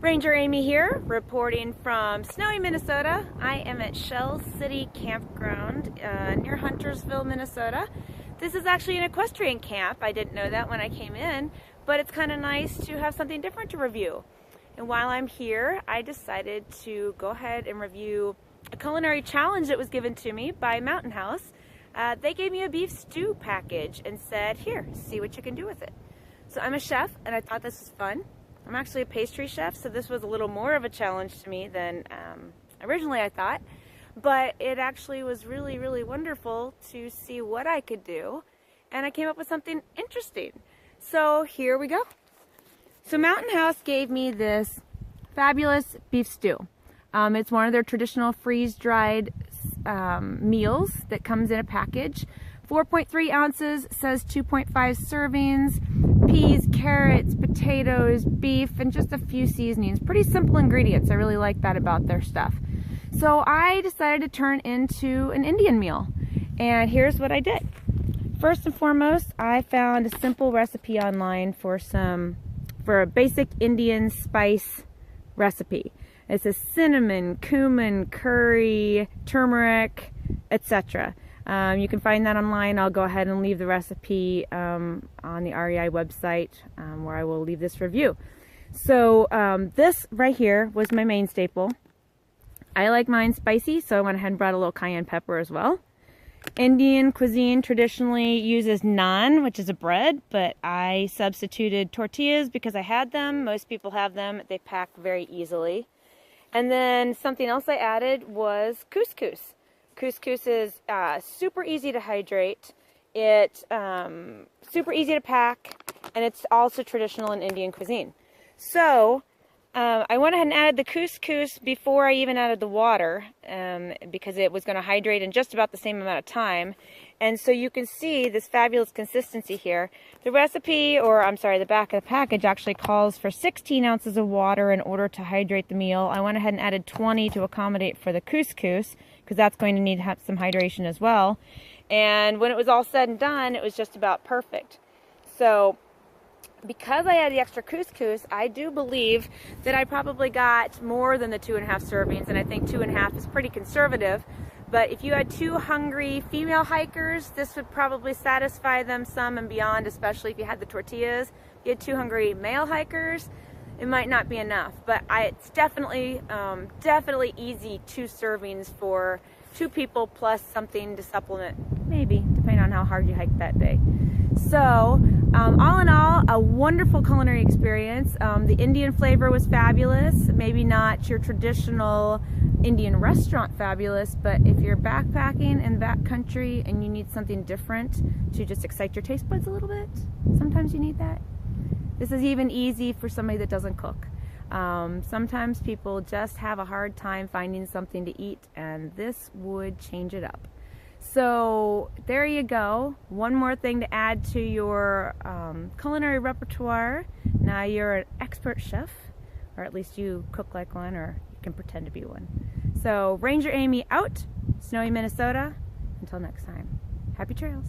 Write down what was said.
Ranger Amy here, reporting from snowy Minnesota. I am at Shell City Campground near Huntersville, Minnesota. This is actually an equestrian camp. I didn't know that when I came in, but it's kind of nice to have something different to review. And while I'm here, I decided to go ahead and review a culinary challenge that was given to me by Mountain House. They gave me a beef stew package and said, here, see what you can do with it. So I'm a chef, and I thought this was fun. I'm actually a pastry chef, so this was a little more of a challenge to me than originally I thought. But it actually was really, really wonderful to see what I could do, and I came up with something interesting. So here we go. So Mountain House gave me this fabulous beef stew. It's one of their traditional freeze-dried meals that comes in a package. 4.3 ounces, says 2.5 servings, peas, carrots, potatoes, beef, and just a few seasonings. Pretty simple ingredients. I really like that about their stuff. So I decided to turn into an Indian meal, and here's what I did. First and foremost, I found a simple recipe online for a basic Indian spice recipe. It says cinnamon, cumin, curry, turmeric, etc. You can find that online. I'll go ahead and leave the recipe on the REI website where I will leave this review. So this right here was my main staple. I like mine spicy, so I went ahead and brought a little cayenne pepper as well. Indian cuisine traditionally uses naan, which is a bread, but I substituted tortillas because I had them. Most people have them. They pack very easily. And then something else I added was couscous. Couscous is super easy to hydrate, it's super easy to pack, and it's also traditional in Indian cuisine. So I went ahead and added the couscous before I even added the water because it was going to hydrate in just about the same amount of time. And so you can see this fabulous consistency here. The recipe, or I'm sorry, the back of the package actually calls for 16 ounces of water in order to hydrate the meal. I went ahead and added 20 to accommodate for the couscous because that's going to need to have some hydration as well. And when it was all said and done, it was just about perfect. So because I had the extra couscous, I do believe that I probably got more than the 2.5 servings, and I think 2.5 is pretty conservative. But if you had two hungry female hikers, this would probably satisfy them some and beyond, especially if you had the tortillas. If you had two hungry male hikers, it might not be enough. But it's definitely easy 2 servings for 2 people plus something to supplement, maybe, depending on how hard you hiked that day. So, all in all, a wonderful culinary experience. The Indian flavor was fabulous. Maybe not your traditional Indian restaurant fabulous, but if you're backpacking in backcountry and you need something different to just excite your taste buds a little bit, sometimes you need that. This is even easy for somebody that doesn't cook. Sometimes people just have a hard time finding something to eat, and this would change it up. So there you go. One more thing to add to your culinary repertoire. Now you're an expert chef, or at least you cook like one, or you can pretend to be one. So Ranger Amy out, snowy Minnesota. Until next time, happy trails.